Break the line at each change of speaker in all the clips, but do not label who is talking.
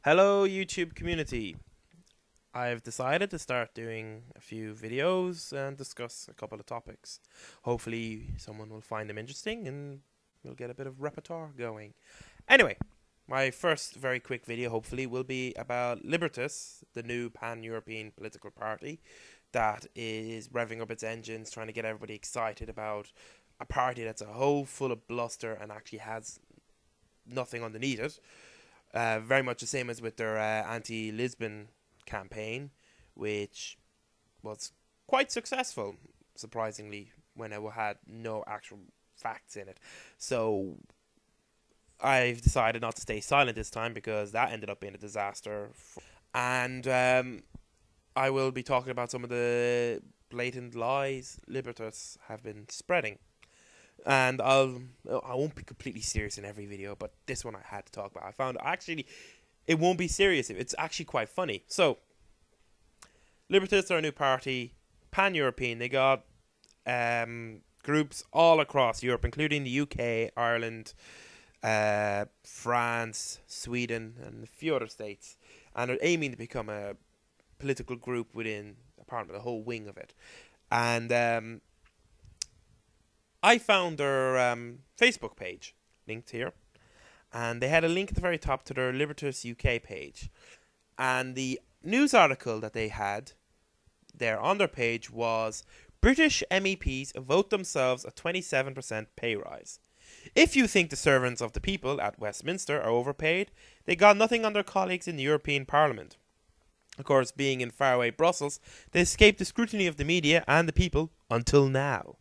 Hello YouTube community. I've decided to start doing a few videos and discuss a couple of topics. Hopefully someone will find them interesting and we'll get a bit of repertoire going. Anyway, my first very quick video hopefully will be about Libertas, the new pan-European political party that is revving up its engines, trying to get everybody excited about a party that's a whole full of bluster and actually has nothing underneath it. Very much the same as with their anti-Lisbon campaign, which was quite successful, surprisingly, when it had no actual facts in it. So I've decided not to stay silent this time because that ended up being a disaster. And I will be talking about some of the blatant lies Libertas have been spreading. And I won't be completely serious in every video, but this one I had to talk about. I found actually it won't be serious. It's actually quite funny. So, Libertas are a new party, pan-European. They got groups all across Europe, including the UK, Ireland, France, Sweden, and a few other states. And they're aiming to become a political group within the whole wing of it. And I found their Facebook page linked here, and they had a link at the very top to their Libertas UK page. And the news article that they had there on their page was British MEPs vote themselves a 27% pay rise. If you think the servants of the people at Westminster are overpaid, they got nothing on their colleagues in the European Parliament. Of course, being in faraway Brussels, they escaped the scrutiny of the media and the people until now.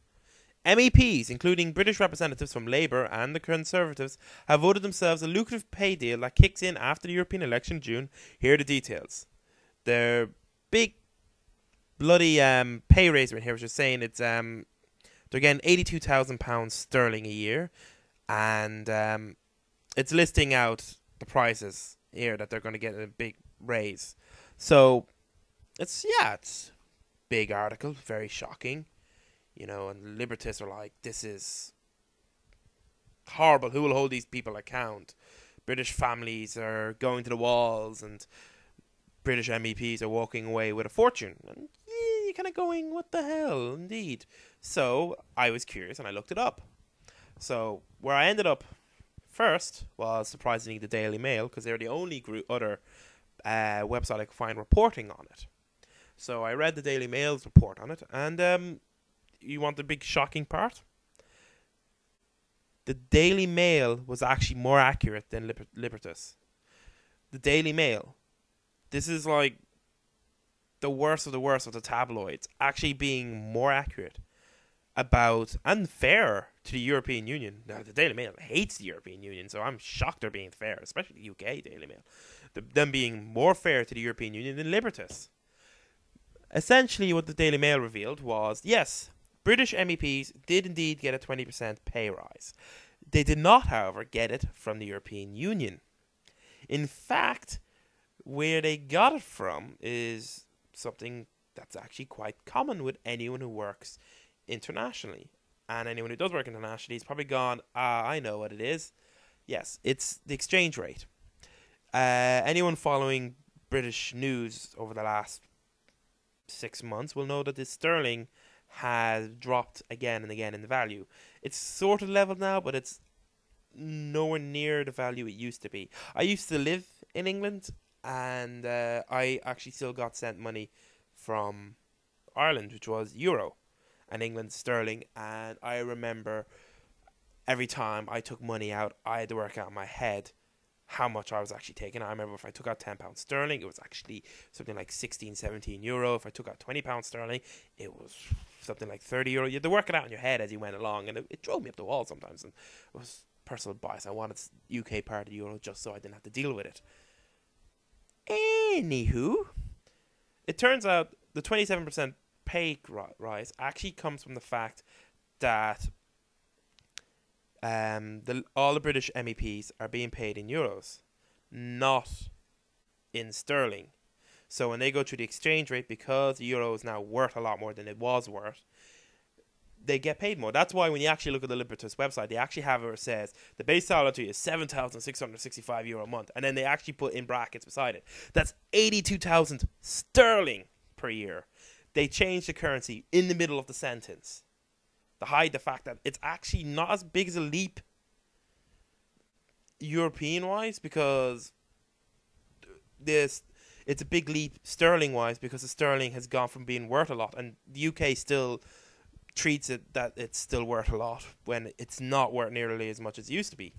MEPs, including British representatives from Labour and the Conservatives, have voted themselves a lucrative pay deal that kicks in after the European election in June. Here are the details. Their big bloody pay raise right here, which is saying it's they're getting £82,000 sterling a year, and it's listing out the prices here that they're going to get a big raise. So it's big article, very shocking. You know, and Libertas are like, this is horrible. Who will hold these people account? British families are going to the walls, and British MEPs are walking away with a fortune. And you're kind of going, what the hell, indeed. So I was curious, and I looked it up. So where I ended up first was, surprisingly, the Daily Mail, because they're the only other website I could find reporting on it. So I read the Daily Mail's report on it, and you want the big shocking part? The Daily Mail was actually more accurate than Libertas. The Daily Mail. This is like the worst of the tabloids, actually being more accurate about and fair to the European Union. Now, the Daily Mail hates the European Union, so I'm shocked they're being fair, especially the UK Daily Mail. Them being more fair to the European Union than Libertas. Essentially, what the Daily Mail revealed was, yes, British MEPs did indeed get a 20% pay rise. They did not, however, get it from the European Union. In fact, where they got it from is something that's actually quite common with anyone who works internationally. And anyone who does work internationally is probably gone, I know what it is. Yes, it's the exchange rate. Anyone following British news over the last 6 months will know that the sterling has dropped again and again in value. It's sort of leveled now, but it's nowhere near the value it used to be. I used to live in England, and I actually still got sent money from Ireland, which was euro, and England sterling. And I remember every time I took money out, I had to work out in my head how much I was actually taking. I remember if I took out £10 sterling, it was actually something like 16, 17 euro. If I took out £20 sterling, it was something like 30 euro. You had to work it out in your head as you went along, and it drove me up the wall sometimes. And it was personal bias. I wanted UK part of the euro just so I didn't have to deal with it. Anywho, it turns out the 27% pay rise actually comes from the fact that all the British MEPs are being paid in euros, not in sterling. So when they go through the exchange rate, because the euro is now worth a lot more than it was worth, they get paid more. That's why when you actually look at the Libertas website, they actually have where it says the base salary is €7,665 a month, and then they actually put in brackets beside it. That's 82,000 sterling per year. They changed the currency in the middle of the sentence to hide the fact that it's actually not as big as a leap European-wise, because it's a big leap sterling-wise, because the sterling has gone from being worth a lot, and the UK still treats it that it's still worth a lot when it's not worth nearly as much as it used to be.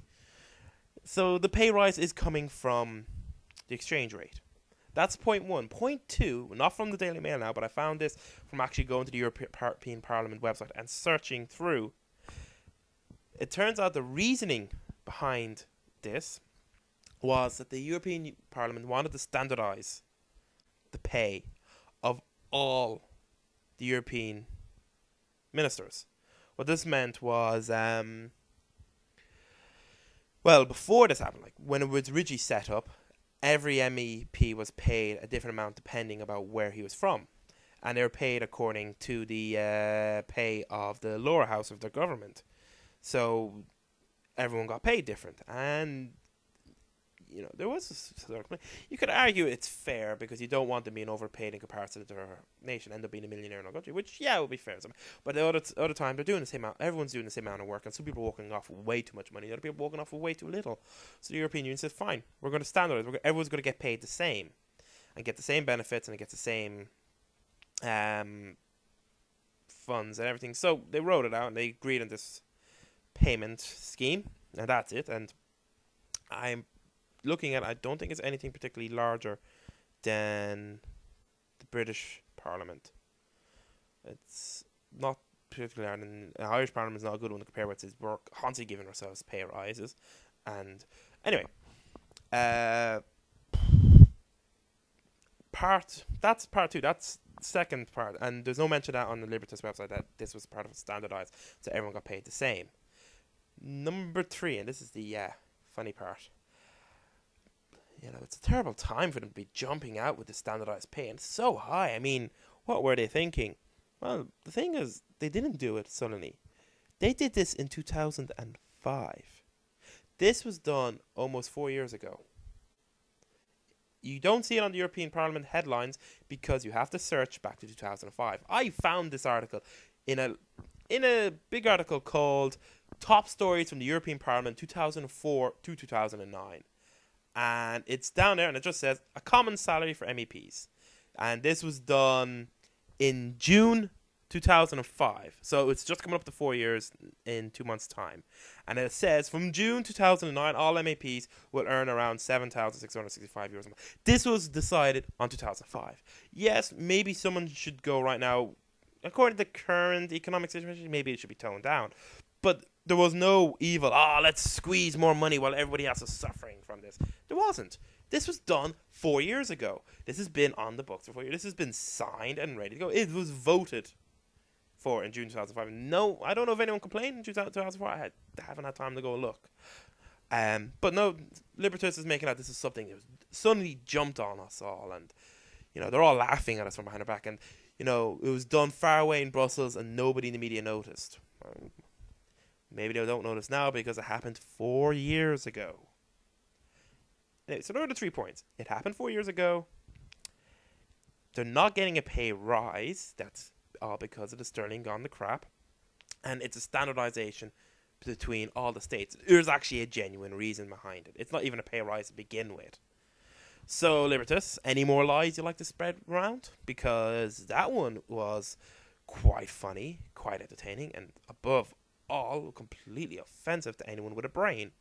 So the pay rise is coming from the exchange rate. That's point one. Point two, not from the Daily Mail now, but I found this from actually going to the European Parliament website and searching through. It turns out the reasoning behind this was that the European Parliament wanted to standardise the pay of all the European ministers. What this meant was, before this happened, like when it was originally set up, every MEP was paid a different amount depending about where he was from, and they were paid according to the pay of the lower house of the government. So everyone got paid different, and there was a sort of, you could argue it's fair because you don't want them being overpaid in comparison to their nation, end up being a millionaire in our country, which would be fair. But the other time they're doing the same amount, everyone's doing the same amount of work, and some people are walking off with way too much money, other people are walking off with way too little. So the European Union says, fine, we're going to standardize, everyone's going to get paid the same and get the same benefits and get the same funds and everything. So they wrote it out and they agreed on this payment scheme, and that's it. And I'm looking at, I don't think it's anything particularly larger than the British Parliament. It's not particularly larger than the Irish Parliament. Is not a good one to compare with. We're constantly giving ourselves pay rises. And anyway, that's part two. That's the second part. And there's no mention of that on the Libertas website that this was part of it standardized, so everyone got paid the same. Number three, and this is the funny part. It's a terrible time for them to be jumping out with the standardized pay, and it's so high. I mean, what were they thinking? Well, the thing is, they didn't do it suddenly. They did this in 2005. This was done almost 4 years ago. You don't see it on the European Parliament headlines because you have to search back to 2005. I found this article in a big article called Top Stories from the European Parliament 2004 to 2009. And it's down there, and it just says a common salary for MEPs. And this was done in June 2005. So it's just coming up to 4 years in 2 months' time. And it says from June 2009, all MEPs will earn around €7,665 a month. This was decided on 2005. Yes, maybe someone should go right now, according to the current economic situation, maybe it should be toned down. But there was no evil, let's squeeze more money while everybody else is suffering from this. There wasn't. This was done 4 years ago. This has been on the books for 4 years. This has been signed and ready to go. It was voted for in June 2005. No, I don't know if anyone complained in 2004. I haven't had time to go look. But no, Libertas is making out this is something that was suddenly jumped on us all. And, they're all laughing at us from behind our back. And, it was done far away in Brussels and nobody in the media noticed. Maybe they don't notice now because it happened 4 years ago. Anyway, so there are the 3 points. It happened 4 years ago. They're not getting a pay rise. That's all because of the sterling gone to crap. And it's a standardization between all the states. There's actually a genuine reason behind it. It's not even a pay rise to begin with. So, Libertas, any more lies you'd like to spread around? Because that one was quite funny, quite entertaining, and above all, completely offensive to anyone with a brain.